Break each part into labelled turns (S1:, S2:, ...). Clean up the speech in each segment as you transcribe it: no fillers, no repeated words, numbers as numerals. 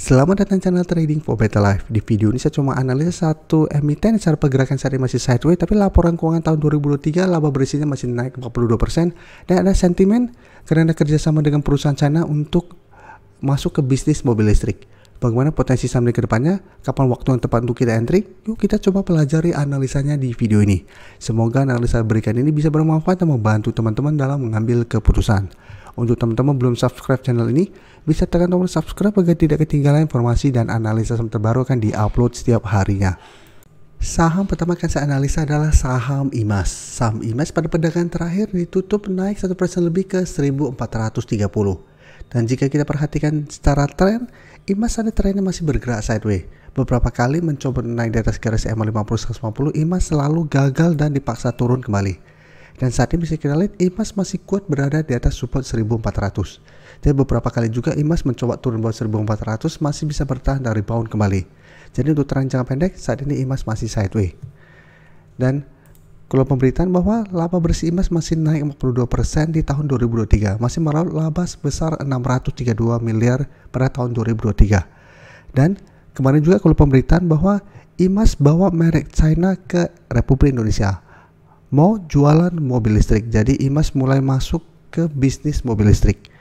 S1: Selamat datang channel Trading for Better Life. Di video ini saya cuma analisa satu emiten secara pergerakan saat ini masih sideways, tapi laporan keuangan tahun 2023 laba bersihnya masih naik 42% dan ada sentimen karena ada kerjasama dengan perusahaan China untuk masuk ke bisnis mobil listrik. Bagaimana potensi saham ke depannya? Kapan waktu yang tepat untuk kita entry? Yuk kita coba pelajari analisanya di video ini. Semoga analisa berikan ini bisa bermanfaat dan membantu teman-teman dalam mengambil keputusan. Untuk teman-teman belum subscribe channel ini, bisa tekan tombol subscribe agar tidak ketinggalan informasi dan analisa saham terbaru akan diupload setiap harinya. Saham pertama akan saya analisa adalah saham IMAS. Saham IMAS pada perdagangan terakhir ditutup naik 1% lebih ke 1430. Dan jika kita perhatikan secara tren, IMAS ada trennya masih bergerak sideways. Beberapa kali mencoba naik di atas garis EMA 50-150, IMAS selalu gagal dan dipaksa turun kembali. Dan saat ini bisa kita lihat IMAS masih kuat berada di atas support 1400. Jadi beberapa kali juga IMAS mencoba turun bawah 1400 masih bisa bertahan dari rebound kembali. Jadi untuk tren jangka pendek saat ini IMAS masih sideways. Dan kalau pemberitaan bahwa laba bersih IMAS masih naik 42% di tahun 2023, masih meraup laba sebesar 632 miliar pada tahun 2023. Dan kemarin juga kalau pemberitaan bahwa IMAS bawa merek China ke Republik Indonesia, mau jualan mobil listrik. Jadi IMAS mulai masuk ke bisnis mobil listrik.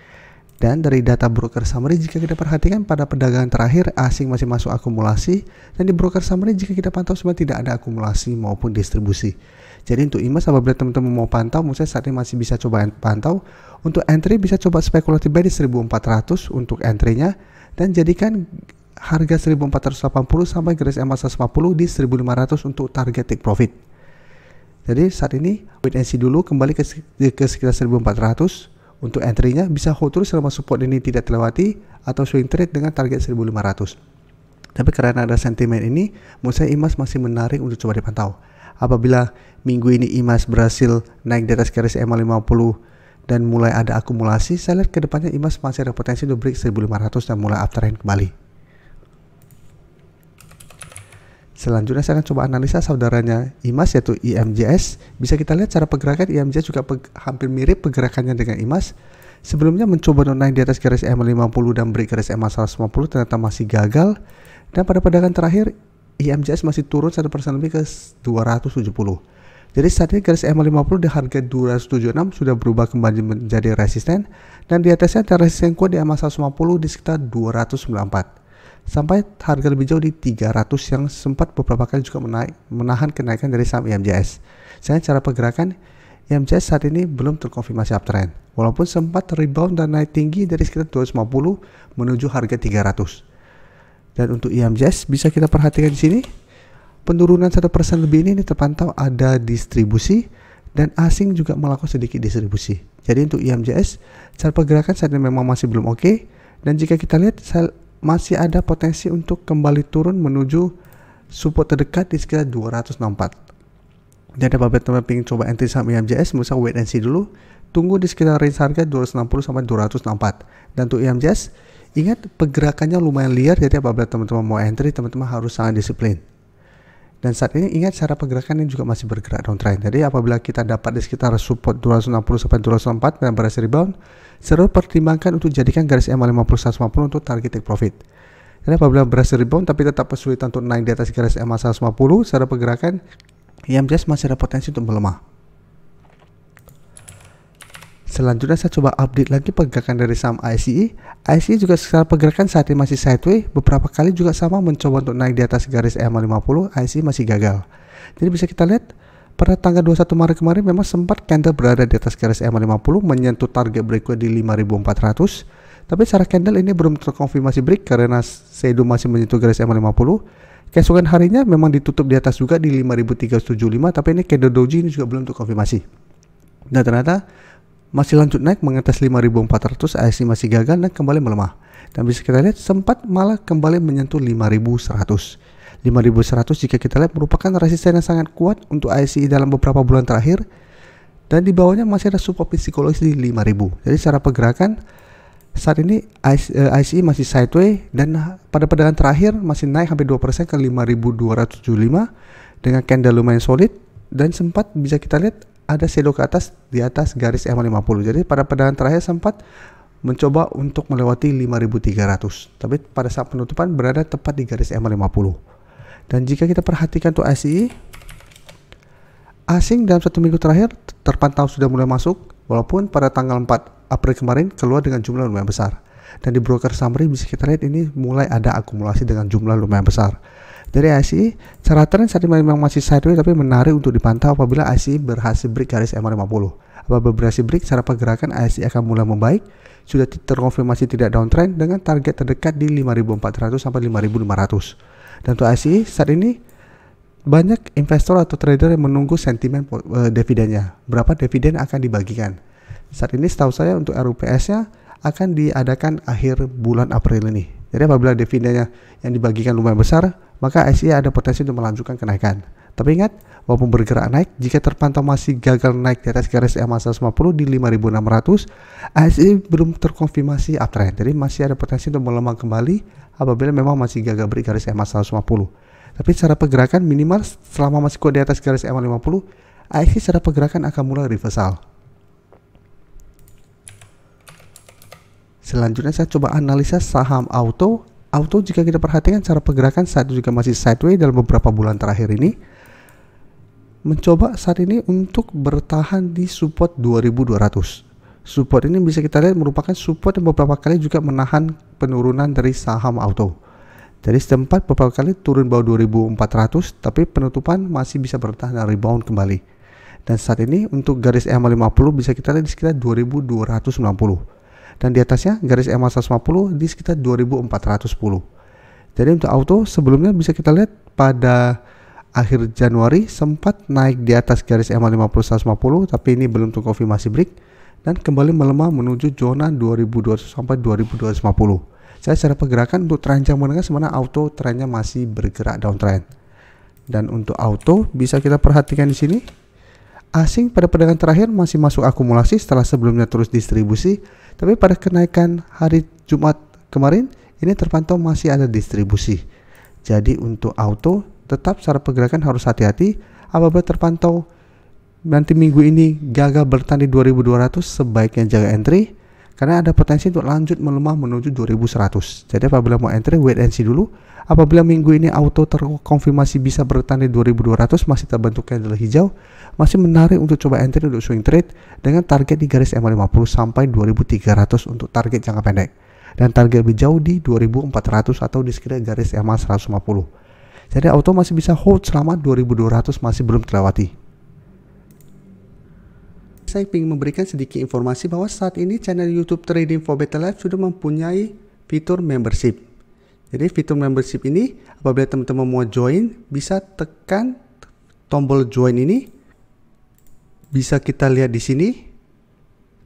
S1: Dan dari data broker summary jika kita perhatikan pada perdagangan terakhir asing masih masuk akumulasi, dan di broker summary jika kita pantau sebenarnya tidak ada akumulasi maupun distribusi. Jadi untuk IMAS apabila teman-teman mau pantau, menurut saya saat ini masih bisa coba pantau. Untuk entry bisa coba spekulatif buy di 1400 untuk entry-nya, dan jadikan harga 1480 sampai garis EMA 150 di 1500 untuk target take profit. Jadi saat ini wait and see dulu, kembali ke sekitar 1400 untuk entry-nya, bisa hold terus selama support ini tidak terlewati atau swing trade dengan target 1500. Tapi karena ada sentimen ini, menurut saya IMAS masih menarik untuk coba dipantau. Apabila minggu ini IMAS berhasil naik di atas garis EMA 50 dan mulai ada akumulasi, saya lihat ke depannya IMAS masih ada potensi untuk break 1500 dan mulai uptrend kembali. Selanjutnya saya akan coba analisa saudaranya IMAS yaitu IMJS. Bisa kita lihat cara pergerakan IMJS juga hampir mirip pergerakannya dengan IMAS. Sebelumnya mencoba naik di atas garis EMA 50 dan break garis EMA 150 ternyata masih gagal. Dan pada perdagangan terakhir IMJS masih turun 1% lebih ke 270. Jadi saat ini garis EMA 50 di harga 276 sudah berubah kembali menjadi resisten, dan di atasnya ada resisten kuat di EMA 150 di sekitar 294. Sampai harga lebih jauh di 300 yang sempat beberapa kali juga menahan kenaikan dari saham IMJS. Saya cara pergerakan IMJS saat ini belum terkonfirmasi uptrend, walaupun sempat rebound dan naik tinggi dari sekitar 250 menuju harga 300. Dan untuk IMJS bisa kita perhatikan di sini, penurunan 1% lebih ini terpantau ada distribusi, dan asing juga melakukan sedikit distribusi. Jadi untuk IMJS cara pergerakan saat ini memang masih belum oke, dan jika kita lihat masih ada potensi untuk kembali turun menuju support terdekat di sekitar 264. Jadi apabila teman-teman ingin coba entry saham IMJS, bisa wait and see dulu, tunggu di sekitar range harga 260 sampai 264. Dan untuk IMJS, ingat pergerakannya lumayan liar, jadi apabila teman-teman mau entry, teman-teman harus sangat disiplin. Dan saat ini ingat cara pergerakan ini juga masih bergerak downtrend. Jadi apabila kita dapat di sekitar support 260 sampai 264 dan berhasil rebound, selalu pertimbangkan untuk jadikan garis EMA 50-150 untuk target take profit. Jadi apabila berhasil rebound tapi tetap kesulitan untuk naik di atas garis EMA 150, secara pergerakan IMJS masih ada potensi untuk melemah. Selanjutnya saya coba update lagi pergerakan dari saham ICE. ICE juga secara pergerakan saat ini masih sideways. Beberapa kali juga sama mencoba untuk naik di atas garis EMA 50, ICE masih gagal. Jadi bisa kita lihat pada tanggal 21 Maret kemarin memang sempat candle berada di atas garis EMA 50 menyentuh target breakaway di 5400. Tapi secara candle ini belum terkonfirmasi break karena shadow masih menyentuh garis EMA 50. Keesokan harinya memang ditutup di atas juga di 5375, tapi ini candle doji ini juga belum terkonfirmasi. Dan ternyata masih lanjut naik mengatas 5400, IC masih gagal dan kembali melemah. Dan bisa kita lihat sempat malah kembali menyentuh 5100. 5100 jika kita lihat merupakan resisten yang sangat kuat untuk ICE dalam beberapa bulan terakhir, dan di bawahnya masih ada support psikologis di 5000. Jadi secara pergerakan saat ini ICE masih sideways, dan pada perdagangan terakhir masih naik hampir 2% ke 5275 dengan candle lumayan solid, dan sempat bisa kita lihat ada shadow ke atas di atas garis EMA 50. Jadi pada perdagangan terakhir sempat mencoba untuk melewati 5.300, tapi pada saat penutupan berada tepat di garis EMA 50. Dan jika kita perhatikan tuh ASI asing dalam 1 minggu terakhir terpantau sudah mulai masuk, walaupun pada tanggal 4 April kemarin keluar dengan jumlah lumayan besar. Dan di broker summary bisa kita lihat ini mulai ada akumulasi dengan jumlah lumayan besar. Dari ASI, cara tren saat ini memang masih sideways tapi menarik untuk dipantau apabila ASI berhasil break garis EMA 50. Apabila berhasil break, cara pergerakan ASI akan mulai membaik, sudah terkonfirmasi tidak downtrend dengan target terdekat di 5.400 sampai 5.500. Dan untuk ASI saat ini banyak investor atau trader yang menunggu sentimen dividennya. Berapa dividen akan dibagikan? Saat ini setahu saya untuk RUPS-nya akan diadakan akhir bulan April ini. Jadi apabila dividennya yang dibagikan lumayan besar, maka ASI ada potensi untuk melanjutkan kenaikan. Tapi ingat, walaupun bergerak naik, jika terpantau masih gagal naik di atas garis EMA 150 di 5.600, ASI belum terkonfirmasi uptrend. Jadi masih ada potensi untuk melemah kembali apabila memang masih gagal break garis EMA 150. Tapi secara pergerakan minimal selama masih kuat di atas garis EMA 50, ASI secara pergerakan akan mulai reversal. Selanjutnya saya coba analisa saham auto. Auto jika kita perhatikan cara pergerakan saat itu juga masih sideways dalam beberapa bulan terakhir ini. Mencoba saat ini untuk bertahan di support 2200. Support ini bisa kita lihat merupakan support yang beberapa kali juga menahan penurunan dari saham auto. Jadi setempat beberapa kali turun bawah 2400 tapi penutupan masih bisa bertahan dan rebound kembali. Dan saat ini untuk garis EMA 50 bisa kita lihat di sekitar 2290. Dan di atasnya garis EMA 150 di sekitar 2410. Jadi untuk auto sebelumnya bisa kita lihat pada akhir Januari sempat naik di atas garis EMA 50 150 tapi ini belum terkonfirmasi break dan kembali melemah menuju zona 2200 sampai 2250. Saya secara pergerakan untuk tren jangka menengah sebenarnya auto trennya masih bergerak downtrend. Dan untuk auto bisa kita perhatikan di sini asing pada perdagangan terakhir masih masuk akumulasi setelah sebelumnya terus distribusi, tapi pada kenaikan hari Jumat kemarin ini terpantau masih ada distribusi. Jadi untuk auto tetap secara pergerakan harus hati-hati apabila terpantau nanti minggu ini gagal bertahan di 2200 sebaiknya jaga entry karena ada potensi untuk lanjut melemah menuju 2100. Jadi apabila mau entry wait and see dulu. Apabila minggu ini auto terkonfirmasi bisa bertahan di 2200 masih terbentuk candle hijau, masih menarik untuk coba entry untuk swing trade dengan target di garis EMA 50 sampai 2300 untuk target jangka pendek dan target lebih jauh di 2400 atau di sekitar garis EMA 150. Jadi auto masih bisa hold selama 2200 masih belum terlewati. Saya ingin memberikan sedikit informasi bahwa saat ini channel YouTube Trading for Better Life sudah mempunyai fitur membership. Jadi fitur membership ini apabila teman-teman mau join bisa tekan tombol join ini. Bisa kita lihat di sini.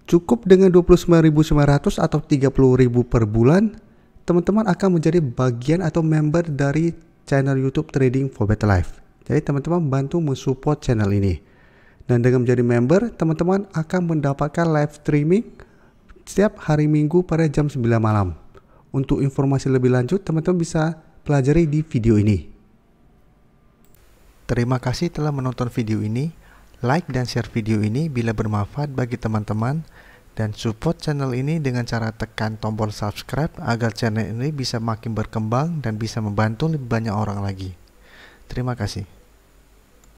S1: Cukup dengan 29.900 atau 30.000 per bulan, teman-teman akan menjadi bagian atau member dari channel YouTube Trading for Better Life. Jadi teman-teman bantu mensupport channel ini. Dan dengan menjadi member, teman-teman akan mendapatkan live streaming setiap hari Minggu pada jam 9 malam. Untuk informasi lebih lanjut, teman-teman bisa pelajari di video ini. Terima kasih telah menonton video ini. Like dan share video ini bila bermanfaat bagi teman-teman. Dan support channel ini dengan cara tekan tombol subscribe agar channel ini bisa makin berkembang dan bisa membantu lebih banyak orang lagi. Terima kasih.